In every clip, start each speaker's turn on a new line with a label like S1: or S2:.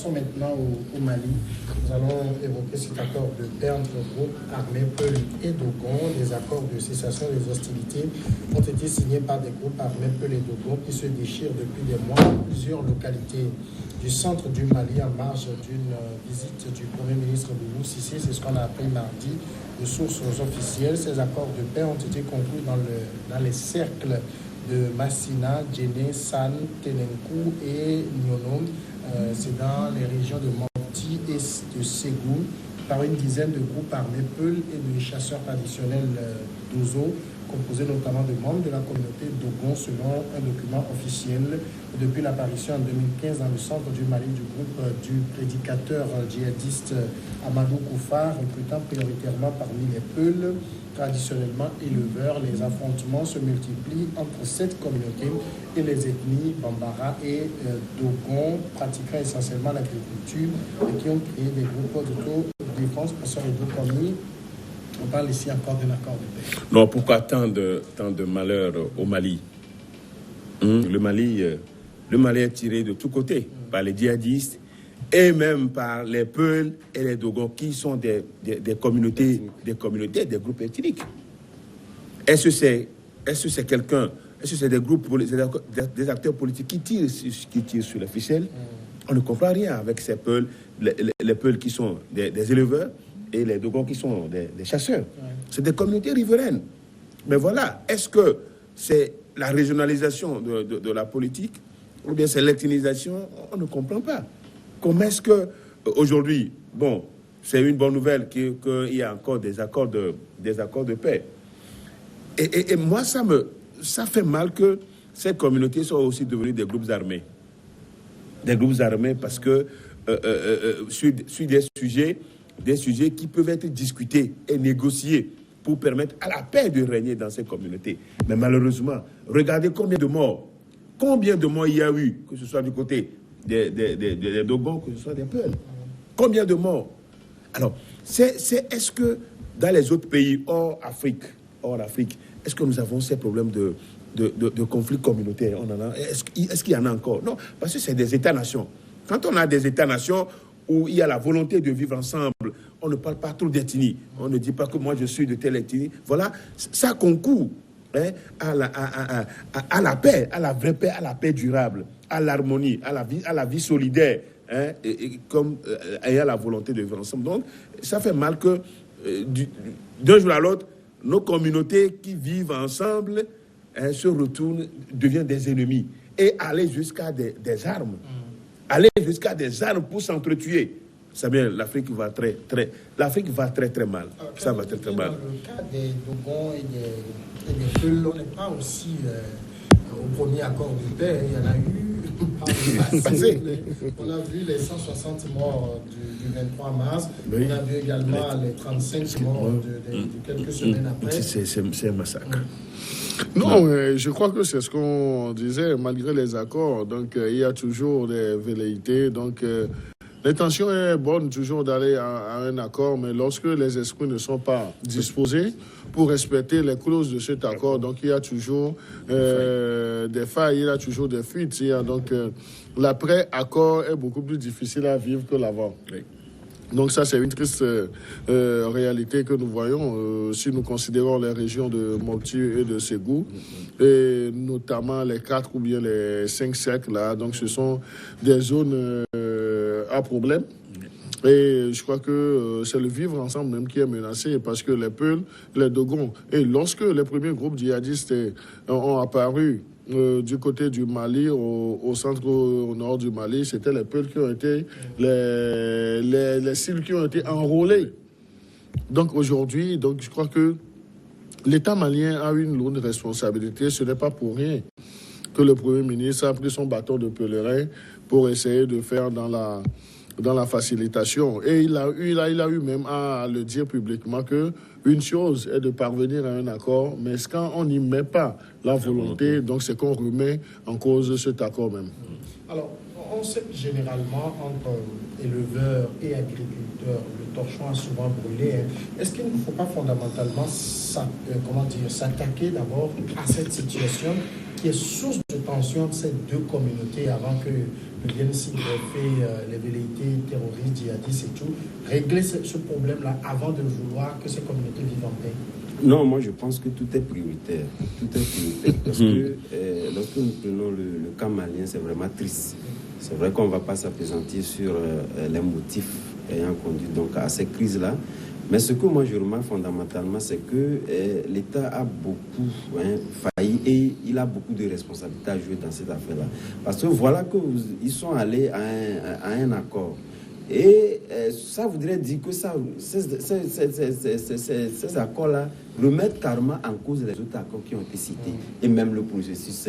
S1: Passons maintenant au Mali. Nous allons évoquer cet accord de paix entre groupes armés Peul et Dogon. Les accords de cessation des hostilités ont été signés par des groupes armés Peul et Dogon qui se déchirent depuis des mois dans plusieurs localités du centre du Mali en marge d'une visite du Premier ministre Loulou Cissé. C'est ce qu'on a appris mardi de sources officielles. Ces accords de paix ont été conclus dans les cercles de Massina, Djéné, San, Tenenkou et Nyonom. C'est dans les régions de Mopti et de Ségou, par une dizaine de groupes armés Peul et de chasseurs traditionnels d'Ozo, composés notamment de membres de la communauté Dogon, selon un document officiel. Depuis l'apparition en 2015 dans le centre du Mali du groupe du prédicateur djihadiste Amadou Koufa, recrutant prioritairement parmi les Peuls, traditionnellement éleveurs, les affrontements se multiplient entre cette communauté et les ethnies Bambara et Dogon, pratiquant essentiellement l'agriculture et qui ont créé des groupes d'autodéfense. Professeur Edo Komi, on parle ici encore d'un accord de paix.
S2: Non, pourquoi tant de malheur au Mali? Le Mali est tiré de tous côtés par les djihadistes et même par les Peuls et les Dogons qui sont des communautés, des groupes ethniques. Est-ce que c'est quelqu'un, est-ce que c'est des groupes, des acteurs politiques qui tirent sur la ficelle? On ne comprend rien avec ces Peuls, les Peuls qui sont des éleveurs et les Dogons qui sont des chasseurs. C'est des communautés riveraines. Mais voilà, est-ce que c'est la régionalisation de la politique ou bien c'est l'ethnisation? On ne comprend pas. Comment est-ce que aujourd'hui, bon, c'est une bonne nouvelle qu'il y a encore des accords de paix. Et moi, ça fait mal que ces communautés soient aussi devenues des groupes armés. Des groupes armés parce que sur des sujets qui peuvent être discutés et négociés pour permettre à la paix de régner dans ces communautés. Mais malheureusement, regardez combien de morts il y a eu, que ce soit du côté des Dogons, que ce soit des Peuls. Combien de morts? Alors, est-ce que dans les autres pays hors Afrique, est-ce que nous avons ces problèmes de conflits communautaires? Est-ce qu'il y en a encore? Non, parce que c'est des États-nations. Quand on a des États-nations où il y a la volonté de vivre ensemble, on ne parle pas trop d'ethnie. On ne dit pas que moi je suis de telle ethnie. Voilà, ça concourt à la paix, à la vraie paix, à la paix durable, à l'harmonie, à la vie solidaire, comme ayant la volonté de vivre ensemble. Donc, ça fait mal que d'un jour à l'autre, nos communautés qui vivent ensemble se retournent, deviennent des ennemis et aller jusqu'à des armes. Aller jusqu'à des armes pour s'entretuer. C'est bien, l'Afrique va très mal. Ça va très mal.
S1: Dans le cas des Dogons et des Peuls, on n'est pas aussi au premier accord de paix. Il y en a eu par le passé. On a vu les 160 morts du 23 mars. Oui. On a vu également les 35 morts de quelques semaines après.
S2: C'est un massacre.
S3: Non, je crois que c'est ce qu'on disait, malgré les accords. Donc, il y a toujours des velléités. Donc, l'intention est bonne toujours d'aller à un accord, mais lorsque les esprits ne sont pas disposés pour respecter les clauses de cet accord, donc il y a toujours des failles, il y a toujours des fuites. Donc, l'après-accord est beaucoup plus difficile à vivre que l'avant. Oui. Donc ça, c'est une triste réalité que nous voyons si nous considérons les régions de Mopti et de Ségou, et notamment les 4 ou bien les 5 cercles là. Donc ce sont des zones à problème. Et je crois que c'est le vivre ensemble même qui est menacé, parce que les Peuls, les Dogons, et lorsque les premiers groupes djihadistes ont apparu du côté du Mali, au centre, au nord du Mali, c'était les Peuls qui ont été les cibles qui ont été enrôlés. Donc aujourd'hui, je crois que l'État malien a une lourde responsabilité. Ce n'est pas pour rien que le Premier ministre a pris son bâton de pèlerin pour essayer de faire dans la facilitation. Et il a eu même à le dire publiquement que une chose est de parvenir à un accord, mais quand on n'y met pas la volonté, donc c'est qu'on remet en cause cet accord même.
S1: Alors, on sait que généralement, entre éleveurs et agriculteurs, le torchon a souvent brûlé. Est-ce qu'il ne faut pas fondamentalement s'attaquer d'abord à cette situation qui est source de tension de ces deux communautés avant que viennent s'y greffer les velléités terroristes, djihadistes et tout, régler ce problème-là avant de vouloir que ces communautés vivent en paix?
S4: Non, moi je pense que tout est prioritaire. Tout est prioritaire parce que lorsque nous prenons le cas malien, c'est vraiment triste. C'est vrai qu'on ne va pas s'appesantir sur les motifs ayant conduit donc à ces crises-là. Mais ce que moi je remarque fondamentalement, c'est que l'État a beaucoup failli et il a beaucoup de responsabilités à jouer dans cette affaire-là. Parce que voilà qu'ils sont allés à un accord. Et ça voudrait dire que ces accords-là remettent carrément en cause les autres accords qui ont été cités. Et même le processus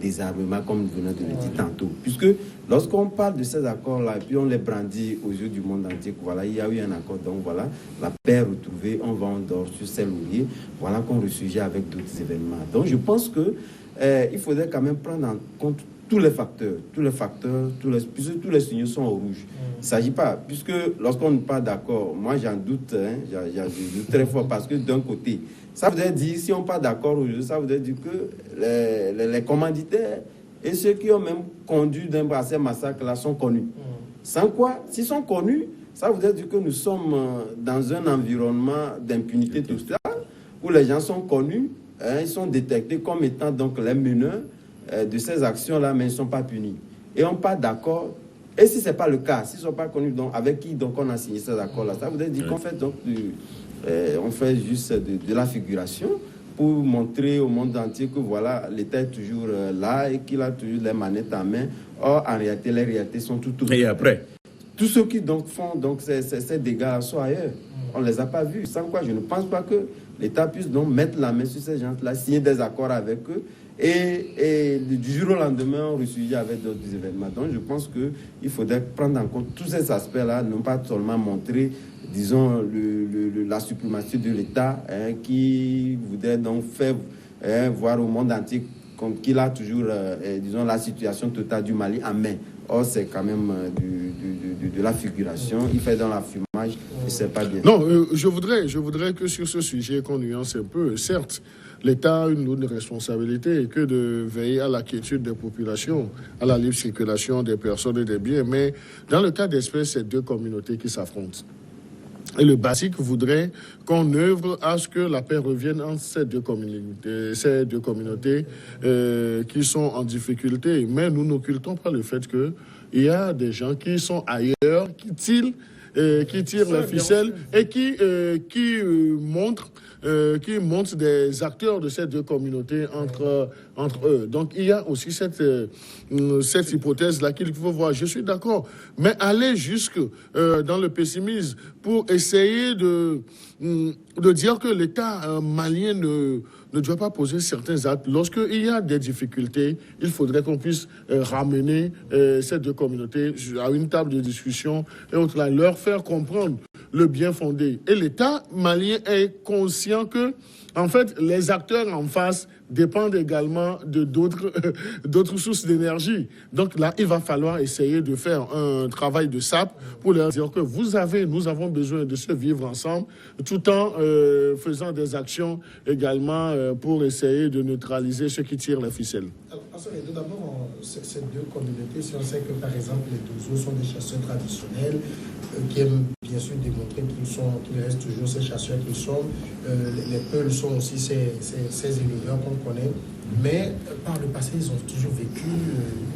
S4: désarmement, comme nous venons de le dire tantôt. Puisque lorsqu'on parle de ces accords-là, et puis on les brandit aux yeux du monde entier, voilà, il y a eu un accord, donc voilà, la paix est retrouvée, on va en dehors sur ces lauriers, voilà qu'on ressurgit avec d'autres événements. Donc je pense que il faudrait quand même prendre en compte tous les facteurs, puisque tous les signaux sont au rouge. Il ne s'agit pas, puisque lorsqu'on n'est pas d'accord, moi j'en doute, j'en doute très fort, parce que d'un côté, ça voudrait dire, si on n'est pas d'accord aujourd'hui, ça voudrait dire que les commanditaires et ceux qui ont même conduit à ces massacres-là sont connus. Sans quoi, s'ils sont connus, ça voudrait dire que nous sommes dans un environnement d'impunité totale, où les gens sont connus, ils sont détectés comme étant donc les meneurs de ces actions-là, mais ils ne sont pas punis. Et on n'est pas d'accord. Et si ce n'est pas le cas, s'ils ne sont pas connus, donc, avec qui donc, on a signé ces accords-là, ça voudrait dire qu'on fait, donc, on fait juste de la figuration pour montrer au monde entier que voilà, l'État est toujours là et qu'il a toujours les manettes en main. Or, en réalité, les réalités sont tout autres.
S2: Et après,
S4: tous ceux qui donc, font donc, ces dégâts sont ailleurs. On ne les a pas vus. Sans quoi, je ne pense pas que l'État puisse donc mettre la main sur ces gens-là, signer des accords avec eux. Et du jour au lendemain, on ressurgit avec d'autres événements. Donc, je pense qu'il faudrait prendre en compte tous ces aspects-là, non pas seulement montrer, disons, la suprématie de l'État qui voudrait donc faire voir au monde entier qu'il a toujours, disons, la situation totale du Mali en main. Or, c'est quand même de la figuration. Il fait dans l'affumage et c'est pas bien.
S3: Non, je voudrais que sur ce sujet qu'on nuance un peu. Certes, l'État a une lourde responsabilité que de veiller à la quiétude des populations, à la libre circulation des personnes et des biens. Mais dans le cas d'espèce, c'est deux communautés qui s'affrontent. Et le basique voudrait qu'on œuvre à ce que la paix revienne entre ces deux communautés qui sont en difficulté. Mais nous n'occultons pas le fait qu'il y a des gens qui sont ailleurs, qui tirent la ficelle et qui montrent des acteurs de ces deux communautés entre eux. Donc il y a aussi cette hypothèse-là qu'il faut voir. Je suis d'accord, mais aller jusque dans le pessimisme pour essayer de dire que l'État malien ne doit pas poser certains actes. Lorsqu'il y a des difficultés, il faudrait qu'on puisse ramener ces deux communautés à une table de discussion et leur faire comprendre le bien fondé. Et l'État malien est conscient que, en fait, les acteurs en face dépendent également de d'autres sources d'énergie. Donc là, il va falloir essayer de faire un travail de sape pour leur dire que nous avons besoin de se vivre ensemble, tout en faisant des actions également pour essayer de neutraliser ceux qui tirent la ficelle.
S1: Alors, d'abord, ces deux communautés, si on sait que par exemple les Dozo sont des chasseurs traditionnels qui aiment bien sûr démontrer qu'ils restent toujours ces chasseurs qu'ils sont, les Peuls sont aussi ces éleveurs qu'on connaît, mais par le passé ils ont toujours vécu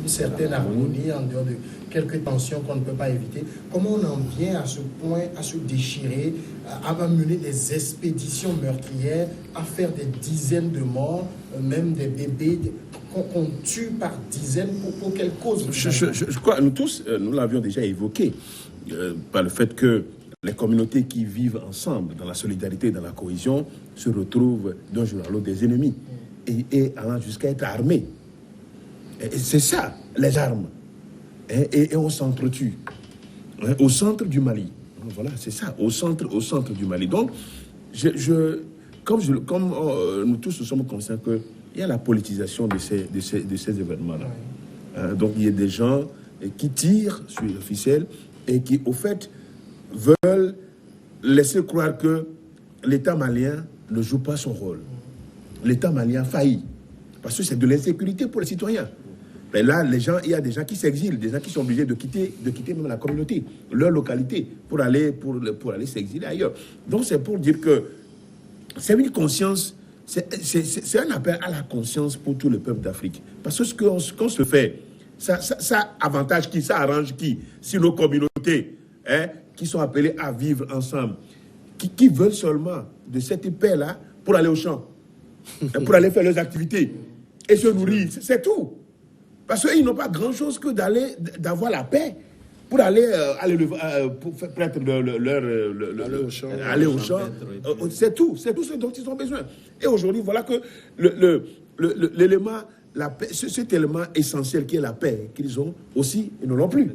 S1: une certaine harmonie en dehors de quelques tensions qu'on ne peut pas éviter. Comment on en vient à ce point, à se déchirer, à mener des expéditions meurtrières, à faire des dizaines de morts, même des bébés qu'on tue par dizaines pour quelle cause?
S2: Je crois, nous tous, nous l'avions déjà évoqué, par le fait que les communautés qui vivent ensemble dans la solidarité et dans la cohésion se retrouvent d'un jour à l'autre des ennemis et allant jusqu'à être armés. Et c'est ça, les armes. Et on s'entretue. Au centre du Mali. Voilà, c'est ça, au centre du Mali. Donc, comme nous tous nous sommes conscients qu'il y a la politisation de ces événements-là. Donc, il y a des gens et qui tirent sur les ficelles et qui, au fait, veulent laisser croire que l'État malien ne joue pas son rôle. L'État malien faillit. Parce que c'est de l'insécurité pour les citoyens. Mais là, il y a des gens qui s'exilent, des gens qui sont obligés de quitter même la communauté, leur localité, pour aller s'exiler ailleurs. Donc c'est pour dire que c'est une conscience, c'est un appel à la conscience pour tout le peuple d'Afrique. Parce que ce qu'on se fait, ça avantage qui, ça arrange qui? Si nos communautés, qui sont appelées à vivre ensemble, qui veulent seulement de cette paix-là pour aller au champ, pour aller faire leurs activités et se nourrir, c'est tout. Parce qu'ils n'ont pas grand-chose que d'avoir la paix pour aller pour prêtre aller au champ. C'est tout ce dont ils ont besoin. Et aujourd'hui, voilà que l'élément, la paix, cet élément essentiel qui est la paix qu'ils ont aussi, ils ne l'ont plus.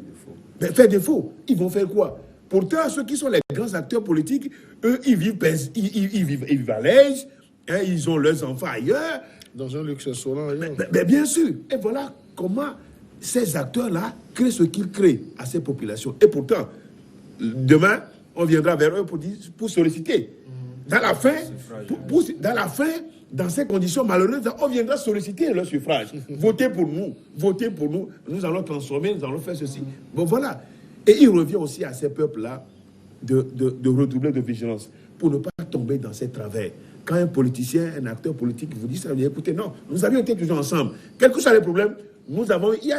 S2: Mais fait défaut, ils vont faire quoi? Pourtant, ceux qui sont les grands acteurs politiques, eux, ils vivent à l'aise, ils ont leurs enfants ailleurs.
S3: Dans un luxe solant ailleurs.
S2: Mais bien sûr. Et voilà comment ces acteurs-là créent ce qu'ils créent à ces populations. Et pourtant, demain, on viendra vers eux pour solliciter. Dans la fin, dans ces conditions malheureuses, on viendra solliciter leur suffrage. Votez pour nous, nous allons transformer, nous allons faire ceci. Bon, voilà. Et il revient aussi à ces peuples-là de redoubler de vigilance pour ne pas tomber dans ces travers. Quand un politicien, un acteur politique vous dit ça, vous dites, écoutez, non, nous avions été toujours ensemble. Quels que soient les problèmes, nous avons... Il n'y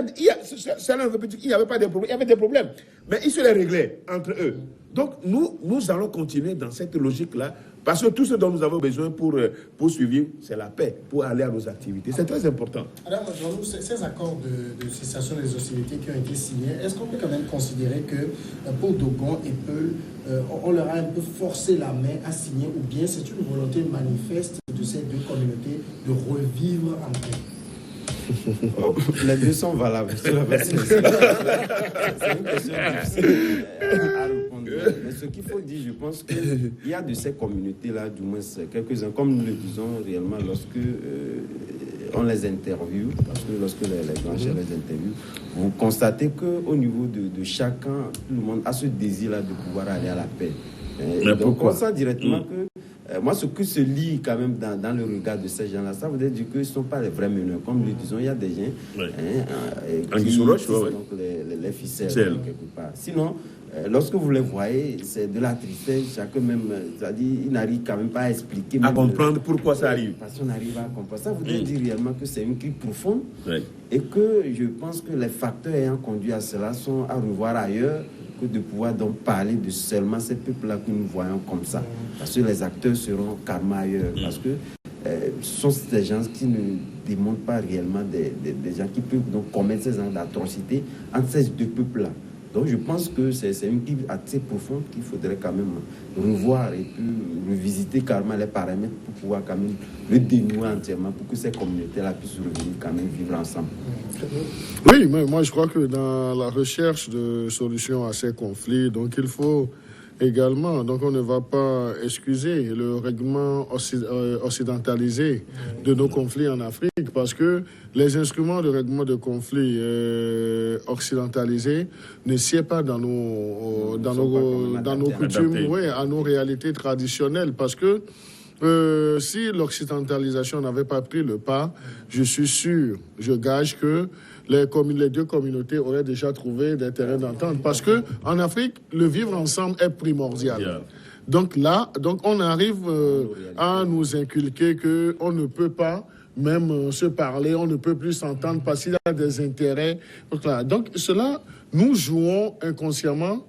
S2: avait pas de problèmes, il y avait des problèmes. Mais ils se les réglaient entre eux. Donc, nous allons continuer dans cette logique-là, parce que tout ce dont nous avons besoin pour poursuivre, c'est la paix, pour aller à nos activités. C'est très important.
S1: Alors, Jean-Loup, ces accords de cessation des hostilités qui ont été signés, est-ce qu'on peut quand même considérer que pour Dogon et Peul, on leur a un peu forcé la main à signer, ou bien c'est une volonté manifeste de ces deux communautés de revivre en paix?
S4: Les deux sont valables. C'est une question difficile à répondre. Mais ce qu'il faut dire, je pense qu'il y a de ces communautés-là, du moins quelques-uns, comme nous le disons réellement lorsque on les interviewe, parce que lorsque les grands chefs les interviewent, vous constatez qu'au niveau de chacun, tout le monde a ce désir-là de pouvoir aller à la paix. Donc on sent directement que moi, ce que se lit quand même dans le regard de ces gens-là, ça veut dire qu'ils ne sont pas les vrais meneurs. Comme nous le disons, il y a des gens qui donc les ficelles quelque part. Sinon, lorsque vous les voyez, c'est de la tristesse. Chacun même, c'est-à-dire, il n'arrive quand même pas à expliquer.
S2: À comprendre pourquoi ça arrive.
S4: Parce qu'on arrive à comprendre. Ça veut dire réellement que c'est une crise profonde et que je pense que les facteurs ayant conduit à cela sont à revoir ailleurs, que de pouvoir donc parler de seulement ces peuples-là que nous voyons comme ça. Parce que les acteurs seront carrément ailleurs. Parce que ce sont des gens qui ne démontrent pas réellement des gens qui peuvent donc commettre ces genres d'atrocités entre ces deux peuples-là. Donc je pense que c'est une crise assez profonde qu'il faudrait quand même revoir et puis revisiter carrément les paramètres pour pouvoir quand même le dénouer entièrement pour que ces communautés-là puissent revenir quand même vivre ensemble.
S3: Oui, mais moi je crois que dans la recherche de solutions à ces conflits, donc il faut également, donc on ne va pas excuser le règlement occidentalisé de nos conflits en Afrique, parce que les instruments de règlement de conflits occidentalisés ne sied pas dans nos coutumes, à nos réalités traditionnelles, parce que si l'occidentalisation n'avait pas pris le pas, je suis sûr, je gage que les deux communautés auraient déjà trouvé des terrains d'entente. Parce que en Afrique, le vivre ensemble est primordial. Donc là, on arrive à nous inculquer qu'on ne peut pas même se parler, on ne peut plus s'entendre parce qu'il y a des intérêts. Donc cela, nous jouons inconsciemment,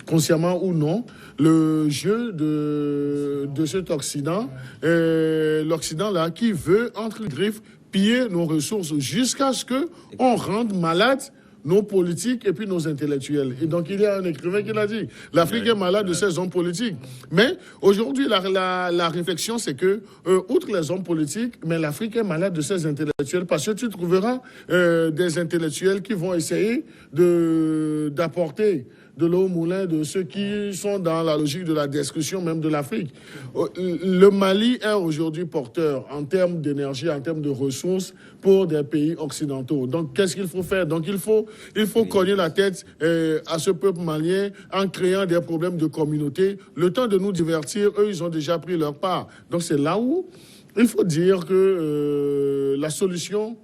S3: consciemment ou non, le jeu de cet Occident, l'Occident là qui veut, entre griffes, piller nos ressources jusqu'à ce qu'on rende malades nos politiques et puis nos intellectuels. Et donc, il y a un écrivain qui l'a dit. L'Afrique est malade de ses hommes politiques. Mais aujourd'hui, la réflexion, c'est que, outre les hommes politiques, mais l'Afrique est malade de ses intellectuels parce que tu trouveras des intellectuels qui vont essayer d'apporter de l'eau au moulin de ceux qui sont dans la logique de la destruction même de l'Afrique. Le Mali est aujourd'hui porteur en termes d'énergie, en termes de ressources pour des pays occidentaux. Donc, qu'est-ce qu'il faut faire? Donc, il faut cogner la tête à ce peuple malien en créant des problèmes de communauté. Le temps de nous divertir, eux, ils ont déjà pris leur part. Donc, c'est là où il faut dire que la solution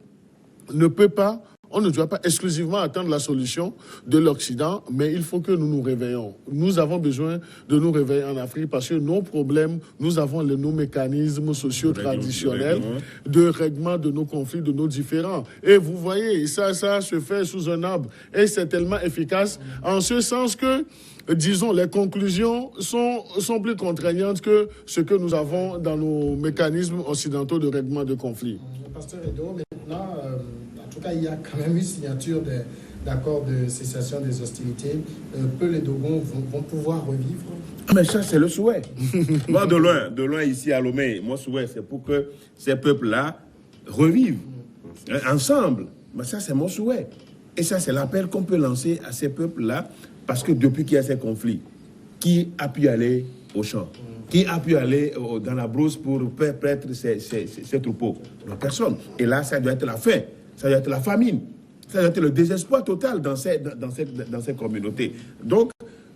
S3: on ne doit pas exclusivement attendre la solution de l'Occident, mais il faut que nous nous réveillons. Nous avons besoin de nous réveiller en Afrique parce que nos problèmes, nous avons nos mécanismes sociaux traditionnels de règlement de nos conflits, de nos différends. Et vous voyez, ça se fait sous un arbre. Et c'est tellement efficace en ce sens que, disons, les conclusions sont plus contraignantes que ce que nous avons dans nos mécanismes occidentaux de règlement de conflits.
S1: Pasteur Edo, maintenant, en tout cas, il y a quand même une signature d'accord de cessation des hostilités. Peu les Dogons vont pouvoir revivre.
S2: Mais ça, c'est le souhait. Moi, de loin ici à Lomé, mon souhait, c'est pour que ces peuples-là revivent ensemble. Mais ça, c'est mon souhait. Et ça, c'est l'appel qu'on peut lancer à ces peuples-là, parce que depuis qu'il y a ces conflits, qui a pu aller au champ? Qui a pu aller dans la brousse pour prêtre ses troupeaux? Personne. Et là, ça doit être la faim, ça doit être la famine, ça doit être le désespoir total dans ces communautés. Donc,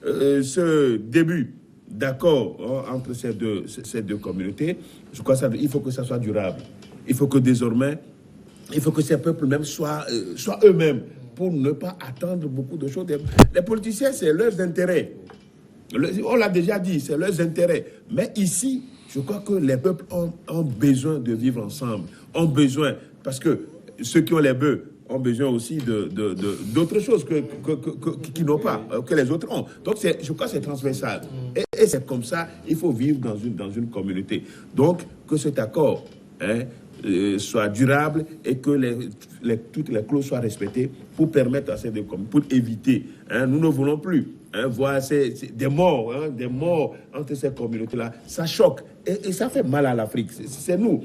S2: ce début d'accord entre ces deux communautés, je crois qu'il faut que ça soit durable. Il faut que désormais, ces peuples même soient eux-mêmes, pour ne pas attendre beaucoup de choses. Les politiciens, c'est leurs intérêts. On l'a déjà dit, c'est leurs intérêts. Mais ici, je crois que les peuples ont besoin de vivre ensemble. Ont besoin, parce que ceux qui ont les bœufs ont besoin aussi d'autres choses qu'ils n'ont pas, que les autres ont. Donc, je crois que c'est transversal. Et c'est comme ça, il faut vivre dans une communauté. Donc, que cet accord soit durable et que toutes les clauses soient respectées pour permettre à ces deux communautés, pour éviter. Nous ne voulons plus voir des morts entre ces communautés-là. Ça choque et ça fait mal à l'Afrique. C'est nous.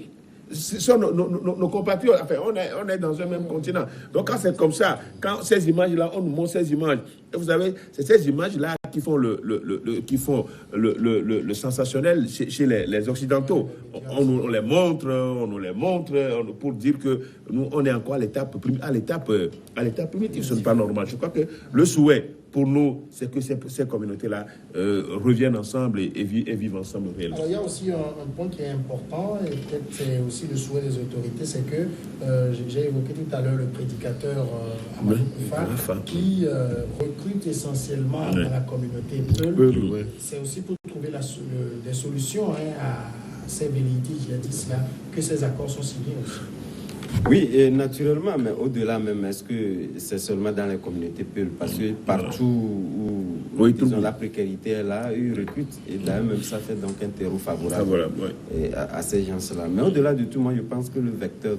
S2: Ce sont nos compatriotes. Enfin, on est dans un même continent. Donc, quand c'est comme ça, quand ces images-là, on nous montre ces images, et vous savez, c'est ces images-là qui font le sensationnel chez les Occidentaux. On nous les montre pour dire que nous, on est encore à l'étape primitive. Ce n'est pas normal. Je crois que le souhait pour nous, c'est que ces communautés-là reviennent ensemble et vivent ensemble réellement.
S1: Alors, il y a aussi un point qui est important, et peut-être c'est aussi le souhait des autorités, c'est que j'ai évoqué tout à l'heure le prédicateur Amadou Koufa, qui recrute essentiellement dans la communauté Peul. C'est aussi pour trouver des solutions à ces velléités djihadistes-là que ces accords sont signés aussi.
S4: Oui, et naturellement, mais au-delà même, est-ce que c'est seulement dans les communautés Peul? Parce que partout où la précarité est là, ils recrutent. Et d'ailleurs, même ça fait donc un terreau favorable à ces gens-là. Mais au-delà de tout, moi, je pense que le vecteur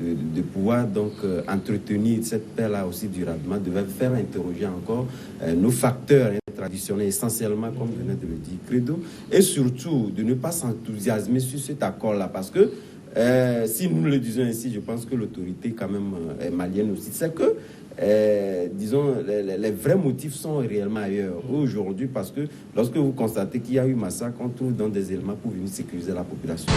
S4: de pouvoir donc entretenir cette paix-là aussi durablement devait faire interroger encore nos facteurs traditionnels, essentiellement, comme venait de le dire Credo, et surtout de ne pas s'enthousiasmer sur cet accord-là, parce que si nous le disons ainsi, je pense que l'autorité quand même malienne aussi, c'est que, disons, les vrais motifs sont réellement ailleurs aujourd'hui, parce que lorsque vous constatez qu'il y a eu massacre, on trouve dans des éléments pour venir sécuriser la population.